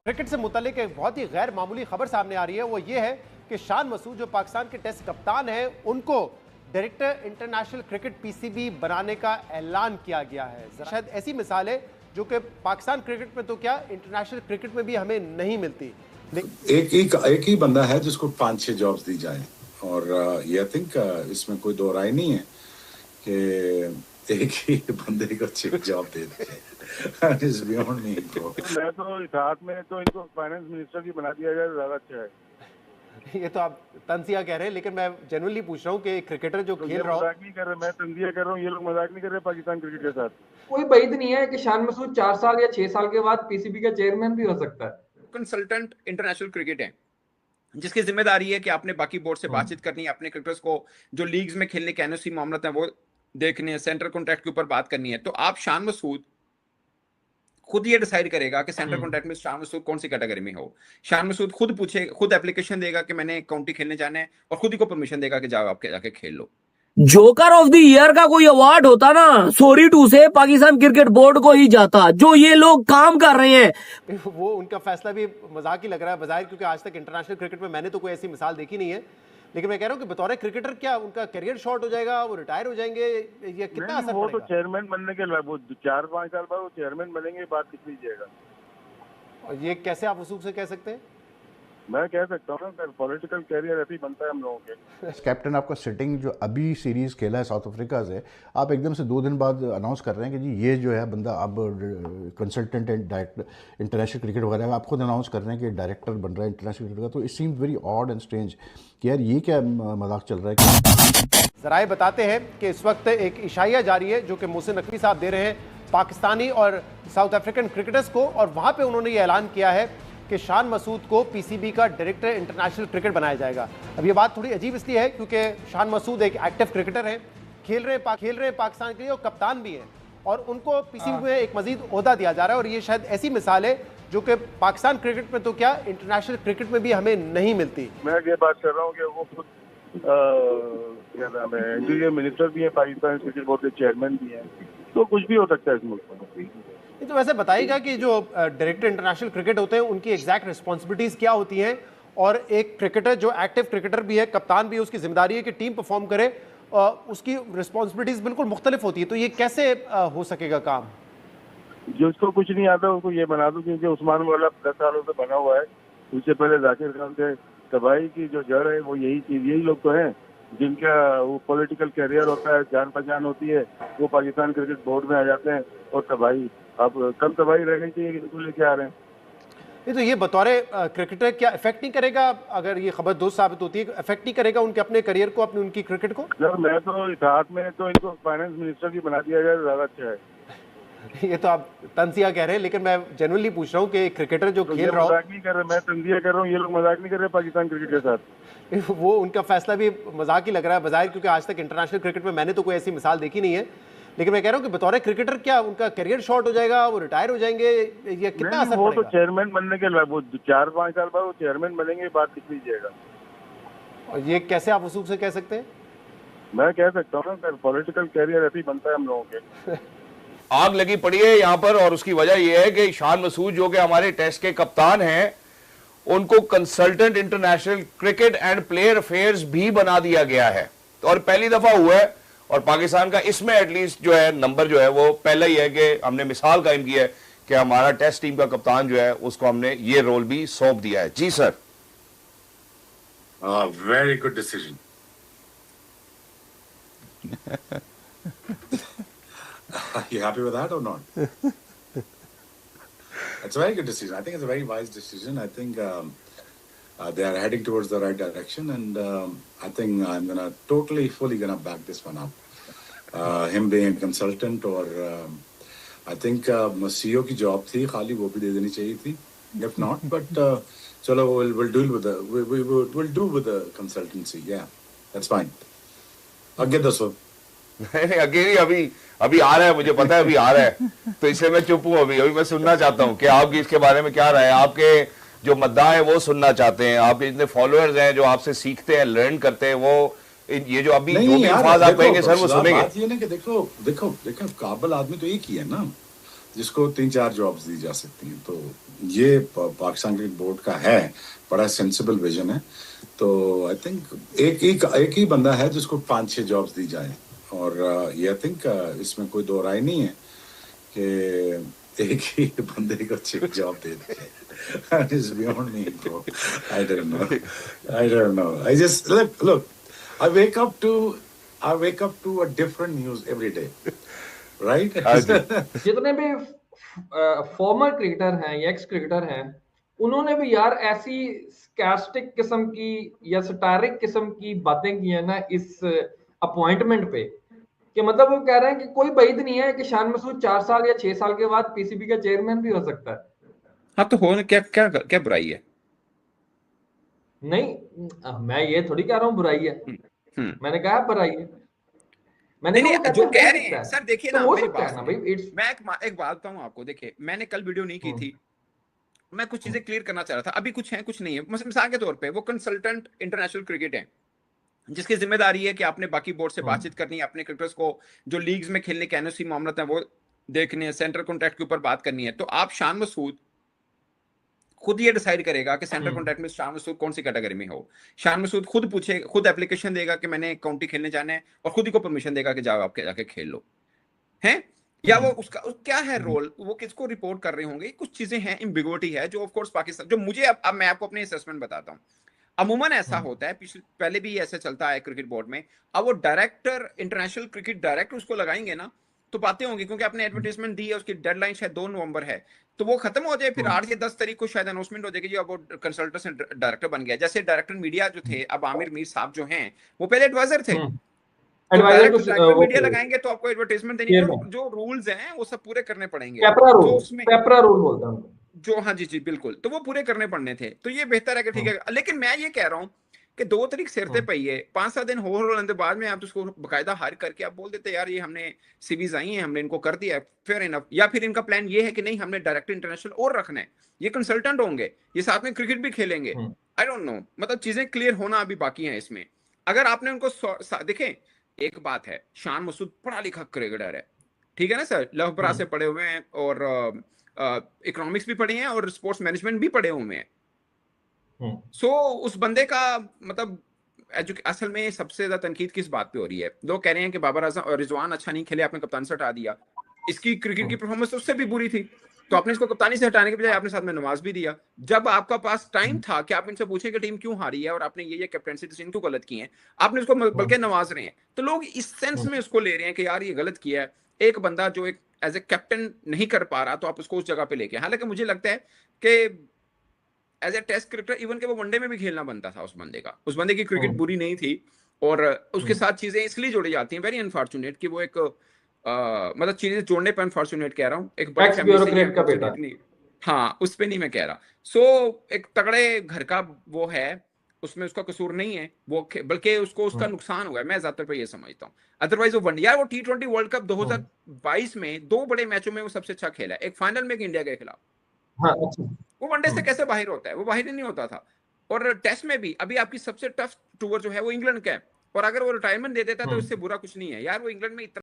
Cricket से मुतालिक एक बहुत ही गैर मामूली खबर सामने आ रही है। वो ये है कि शान मसूद जो पाकिस्तान के टेस्ट कप्तान हैं, उनको डायरेक्टर इंटरनेशनल क्रिकेट पीसीबी बनाने का ऐलान किया गया है। शायद ऐसी मिसाल है जो कि पाकिस्तान क्रिकेट में तो क्या, इंटरनेशनल क्रिकेट में भी हमें नहीं मिलती। एक ही बंदा है जिसको 5-6 जॉब्स दी जाए, और ये आई थिंक इसमें कोई दो राय नहीं है कि एक ही बंदे को 6 जॉब दे दी। मैं तो इतिहाद में तो इनको फाइनेंस मिनिस्टर भी बना दिया जाए, ज्यादा अच्छा है। ये तो आप तंजिया कह रहे हैं, लेकिन मैं जेन्युइनली पूछ रहा हूँ कि क्रिकेटर जो खेल रहा मजाक नहीं कर रहे, मैं तंजिया कर रहा हूँ, ये लोग मजाक नहीं कर रहे पाकिस्तान क्रिकेट के साथ। कोई बात नहीं है कि शान मसूद 4 साल या 6 साल के बाद पीसीबी का चेयरमैन भी हो सकता है। कंसल्टेंट इंटरनेशनल क्रिकेट है, जिसकी जिम्मेदारी है कि आपने बाकी बोर्ड से बातचीत करनी है, अपने क्रिकेटर्स को जो लीग्स में खेलने के एनओसी मामला है वो देखने हैं, सेंट्रल कॉन्ट्रैक्ट के ऊपर बात करनी है। तो आप शान मसूद खुद ये डिसाइड करेगा कि सेंट्रल कॉन्ट्रैक्ट में शान मसूद कौन सी कैटेगरी में हो। शान मसूद खुद पूछे, खुद एप्लीकेशन देगा कि मैंने काउंटी खेलने जाना है, और खुद ही को परमिशन देगा कि जाओ आप जाके खेल लो। जोकर ऑफ द ईयर का कोई अवार्ड होता ना, सॉरी टू से पाकिस्तान क्रिकेट बोर्ड को ही जाता। जो ये लोग काम कर रहे हैं वो उनका फैसला भी मजाक ही लग रहा है बजाय, क्योंकि आज तक इंटरनेशनल क्रिकेट में मैंने तो कोई ऐसी मिसाल देखी नहीं है। लेकिन मैं कह रहा हूँ कि बतौर क्रिकेटर क्या उनका करियर शॉर्ट हो जाएगा, वो रिटायर हो जाएंगे, ये कितना असर वो पड़ेगा? तो चेयरमैन बनने के वो 4-5 साल बाद वो चेयरमैन बनेंगे, बात लिख लीजिएगा। और ये कैसे आप वसूख से कह सकते हैं? मैं कह सकता हूँ ना, पॉलिटिकल कैरियर ऐसे ही बनता है हम लोगों के। कैप्टन आपका सिटिंग जो अभी सीरीज़ खेला है साउथ अफ्रीका से, आप एकदम से 2 दिन बाद अनाउंस कर रहे हैं कि जी ये जो है बंदा अब consultant and director international cricket वगैरह, आप खुद अनाउंस कर रहे हैं कि डायरेक्टर बन रहा है इंटरनेशनल क्रिकेट का। तो it seems very odd and strange कि यार ये क्या मजाक चल रहा है। ज़राए बताते हैं कि इस वक्त एक इशाइया जारी है जो कि मोहसिन नकवी साहब दे रहे हैं पाकिस्तानी और साउथ अफ्रीकन क्रिकेटर्स को, और वहाँ पे उन्होंने ये ऐलान किया है कि शान मसूद को पीसीबी का डायरेक्टर इंटरनेशनल क्रिकेट बनाया जाएगा। अब ये बात थोड़ी अजीब इसलिए है क्योंकि शान मसूद एक एक्टिव क्रिकेटर हैं, खेल रहे हैं पाकिस्तान के लिए, और कप्तान भी हैं, और उनको पीसीबी में एक मजीद ओहदा दिया जा रहा है। और ये शायद ऐसी मिसाल है जो कि पाकिस्तान क्रिकेट में तो क्या, इंटरनेशनल क्रिकेट में भी हमें नहीं मिलती। मैं ये बात कर रहा हूँ कि वो खुद क्या नाम है, इंटीरियर मिनिस्टर भी है, पाकिस्तान क्रिकेट बोर्ड के चेयरमैन भी हैं, तो कुछ भी हो सकता है इस मुल्क में। तो वैसे बताइएगा कि जो डायरेक्टर इंटरनेशनल क्रिकेट होते हैं उनकी एग्जैक्ट रिस्पॉन्सिबिलिटीज क्या होती हैं, और एक क्रिकेटर जो एक्टिव क्रिकेटर भी है, कप्तान भी है, उसकी जिम्मेदारी है कि टीम परफॉर्म करे, उसकी रिस्पॉन्सिबिलिटीज बिल्कुल मुख्तलिफ होती है। तो ये कैसे हो सकेगा काम? जिसको कुछ नहीं आता उसको ये बना दो, क्योंकि उस्मान वाला 10 सालों से बना हुआ है। उससे पहले जाकिर खान थे। तबाही की जो जड़ है वो यही चीज, यही लोग तो हैं जिनका वो पॉलिटिकल कैरियर होता है, जान पहचान होती है, वो पाकिस्तान क्रिकेट बोर्ड में आ जाते हैं और तबाही। अब कम तबाही रहनी चाहिए, इनको लेके आ रहे हैं। नहीं तो ये बतौर क्रिकेटर क्या इफेक्ट नहीं करेगा, अगर ये खबर दोस्त साबित होती है, इफेक्ट नहीं करेगा उनके अपने करियर को, अपनी उनकी क्रिकेट को? सर मैं तो इतिहाद में तो इनको फाइनेंस मिनिस्टर भी बना दिया जाए, ज्यादा अच्छा है। ये तो आप तंजिया कह रहे हैं, लेकिन मैं जेन्युइनली पूछ रहा हूँ कि क्रिकेटर जो खेल रहा मजाक नहीं कर रहे, मैं तंजिया कर रहा हूँ, ये लोग मजाक नहीं कर रहे पाकिस्तान क्रिकेट के साथ। वो उनका फैसला भी मजाक ही लग रहा है बजाय, क्योंकि आज तक इंटरनेशनल क्रिकेट में मैंने तो कोई ऐसी मिसाल देखी नहीं है। लेकिन मैं कह रहा हूँ कि बतौर क्रिकेटर क्या उनका करियर शॉर्ट हो जाएगा, वो रिटायर हो जाएंगे, ये कितना असर वो पड़ेगा? तो चेयरमैन बनने के वो 4-5 साल बाद वो चेयरमैन बनेंगे, बात लिख लीजिएगा। और ये कैसे आप वसूख से कह सकते हैं? मैं कह सकता हूँ ना, पॉलिटिकल कैरियर ऐसे ही बनता है हम लोगों के। आग लगी पड़ी है यहाँ पर, और उसकी वजह यह है कि शान मसूद जो कि हमारे टेस्ट के कप्तान हैं, उनको consultant international cricket and player affairs भी बना दिया गया है, और पहली दफा हुआ है। और पाकिस्तान का इसमें एटलीस्ट जो है नंबर जो है वो पहला ही है कि हमने मिसाल कायम की है कि हमारा टेस्ट टीम का कप्तान जो है उसको हमने ये रोल भी सौंप दिया है। जी sir. Very good decision. Are you happy with that or not? It's a very good decision. I think it's a very wise decision. I think they are heading towards the right direction, and I think I'm fully gonna back this one up. Him being a consultant, or I think CEO की job थी खाली, वो भी दे देनी चाहिए थी. If not, but चलो we'll deal with we'll do with the consultancy. Yeah, that's fine. आगे दसो। नहीं आगे अभी आ रहा है, मुझे पता है अभी आ रहा है, तो इसलिए मैं चुप हूँ। अभी मैं सुनना चाहता हूँ कि आपकी इसके बारे में क्या राय है। आपके जो मद्दा है वो सुनना चाहते हैं, आपके जितने फॉलोअर्स हैं जो आपसे सीखते हैं, लर्न करते हैं, वो ये जो अभी जो भी अल्फाज आप कहेंगे सर वो सुनेंगे। बात ये ना कि देखो काबिल आदमी तो एक ही है ना, जिसको 3-4 जॉब्स दी जा सकती हैं। तो ये पाकिस्तान क्रिकेट बोर्ड का है, बड़ा सेंसिबल विजन है। तो आई थिंक एक ही बंदा है जिसको 5-6 जॉब्स दी जाए, और ये आई थिंक इसमें कोई दो राय नहीं है कि एक ही बंदे को 6 job they the. It's beyond me, bro. I don't know. I just look. I wake up to a different news every day, right? जितने भी फॉर्मर क्रिकेटर हैं या एक्स क्रिकेटर हैं, उन्होंने भी यार ऐसी स्कैस्टिक किस्म की या सटारिक किस्म की बातें की है ना इस अपॉइंटमेंट पे, कि मतलब वो कह रहे हैं कि कोई बैद नहीं है कि शान मसूद 4 साल या 6 साल के बाद पीसीबी का चेयरमैन भी हो सकता है। हाँ, तो हो क्या क्या क्या बुराई है? नहीं, मैं ये थोड़ी कह रहा हूँ बुराई है, मैंने कहा बुराई है। नहीं नहीं, जो कह रहे हैं सर, देखिए ना, मेरी बात ना भाई, मैं एक बात बताऊं आपको। देखिए, मैंने कल वीडियो नहीं की थी, मैं कुछ चीजें क्लियर करना चाह रहा था। अभी कुछ है कुछ नहीं है। मिसाल के तौर पे वो कंसल्टेंट इंटरनेशनल क्रिकेट है, जिसकी जिम्मेदारी है कि आपने बाकी बोर्ड से बातचीत करनी है, अपने क्रिकेटर्स को जो लीग्स में खेलने के एनओसी मामला है वो देखने हैं, सेंट्रल कॉन्ट्रैक्ट के ऊपर बात करनी है। तो आप शान मसूद खुद ये डिसाइड करेगा कि सेंट्रल कॉन्ट्रैक्ट में शान मसूद कौन सी कैटेगरी में हो। शान मसूद खुद पूछे, खुद एप्लीकेशन देगा कि मैंने काउंटी खेलने जाना है, और खुद ही को परमिशन देगा कि जाओ आपके जाके खेल लो, हैं? या वो उसका क्या है रोल, वो किसको रिपोर्ट कर रहे होंगे? कुछ चीजें हैं, एम्बिग्युइटी है, जो ऑफ कोर्स पाकिस्तान, जो मुझे अब मैं आपको अपनी असेसमेंट बताता हूँ। अमूमन ऐसा होता है, पहले भी ऐसे चलता है क्रिकेट बोर्ड में। अब वो डायरेक्टर, इंटरनेशनल क्रिकेट डायरेक्टर उसको लगाएंगे ना, तो बातें होंगी, क्योंकि आपने एडवर्टाइजमेंट दी है, उसकी डेडलाइन शायद 2 नवंबर है, तो वो खत्म हो जाए, फिर 8 या 10 तारीख को शायद अनाउंसमेंट हो जाएगी जी अब वो कंसल्टेंट से डायरेक्टर बन गया। जैसे डायरेक्टर मीडिया जो थे, अब आमिर मीर साहब जो हैं, वो पहले एडवाइजर थे। डायरेक्टर मीडिया लगाएंगे तो आपको एडवर्टाइजमेंट देनी है, जो रूल्स हैं वो सब पूरे करने पड़ेंगे, तो उसमें पेपरा रूल बोलता हूं जो, हाँ जी बिल्कुल, तो वो पूरे करने पड़ने थे। तो ये बेहतर है कि ठीक है, लेकिन मैं ये कह रहा हूँ कि 2 तारीख सिर ते पई है, 5-7 दिन हो रहे बाद में आप तो उसको बकायदा हायर करके आप बोल देते यार ये हमने सीवीज आई हैं, हमने इनको कर दिया, फेयर इनफ। या फिर इनका प्लान ये है कि नहीं, हमने डायरेक्टर इंटरनेशनल और रखना है, ये कंसल्टेंट होंगे, ये साथ में क्रिकेट भी खेलेंगे। आई डोंट नो, मतलब चीजें क्लियर होना अभी बाकी है इसमें। अगर आपने उनको देखें, एक बात है, शान मसूद पढ़ा लिखा क्रिकेटर है, ठीक है ना सर, लवपरा से पढ़े हुए हैं, और इकोनॉमिक्स भी पढ़े हैं, और स्पोर्ट्स मैनेजमेंट भी पढ़े हुए हैं। सो उस बंदे का मतलब असल में सबसे ज्यादा तनकीद किस बात पे हो रही है? लोग कह रहे हैं कि बाबर आजम और रिजवान अच्छा नहीं खेले, आपने कप्तान से हटा दिया। इसकी क्रिकेट की परफॉर्मेंस उससे भी बुरी थी, तो आपने इसको कप्तानी से हटाने के बजाय आपने साथ में नवाज भी दिया। जब आपका पास टाइम था कि आप इनसे पूछें कि टीम क्यों हारी है और आपने ये कैप्टनसी डिसीजन क्यों गलत किए हैं, आपने उसको बल्कि नवाज रहे हैं। तो लोग इस सेंस में उसको ले रहे हैं कि यार ये गलत किया है, एक बंदा जो एक एज ए कैप्टन नहीं कर पा रहा, तो आप उसको उस जगह पे लेके। हालांकि मुझे लगता है कि as a test cricketer, even के वो वनडे में भी खेलना बनता था उस बंदे का, उस बंदे की क्रिकेट बुरी नहीं थी, और उसके साथ चीजें इसलिए जोड़ी जाती हैं, वेरी अनफॉर्चुनेट कि वो एक मतलब चीजें जोड़ने पर अनफॉर्चुनेट कह रहा हूँ, एक बड़ी फैमिली का बेटा, हाँ उस पे नहीं मैं कह रहा। सो एक तगड़े घर का वो है, उसमें उसका कसूर नहीं है, वो बल्कि उसको उसका नुकसान हुआ है, मैं ज्यादातर पे ये समझता हूँ। अदरवाइज वो वनडे, यार वो T20 वर्ल्ड कप 2022 में 2 बड़े मैचों में वो सबसे अच्छा खेला, एक फाइनल में इंडिया के खिलाफ। वो वनडे से कैसे बाहर होता है? वो बाहर ही नहीं होता था। और टेस्ट में भी अभी आपकी सबसे टफ टूर जो है वो इंग्लैंड का है, और अगर वो रिटायरमेंट दे देता है तो इससे बुरा कुछ नहीं है यार, वो इंग्लैंड में इतना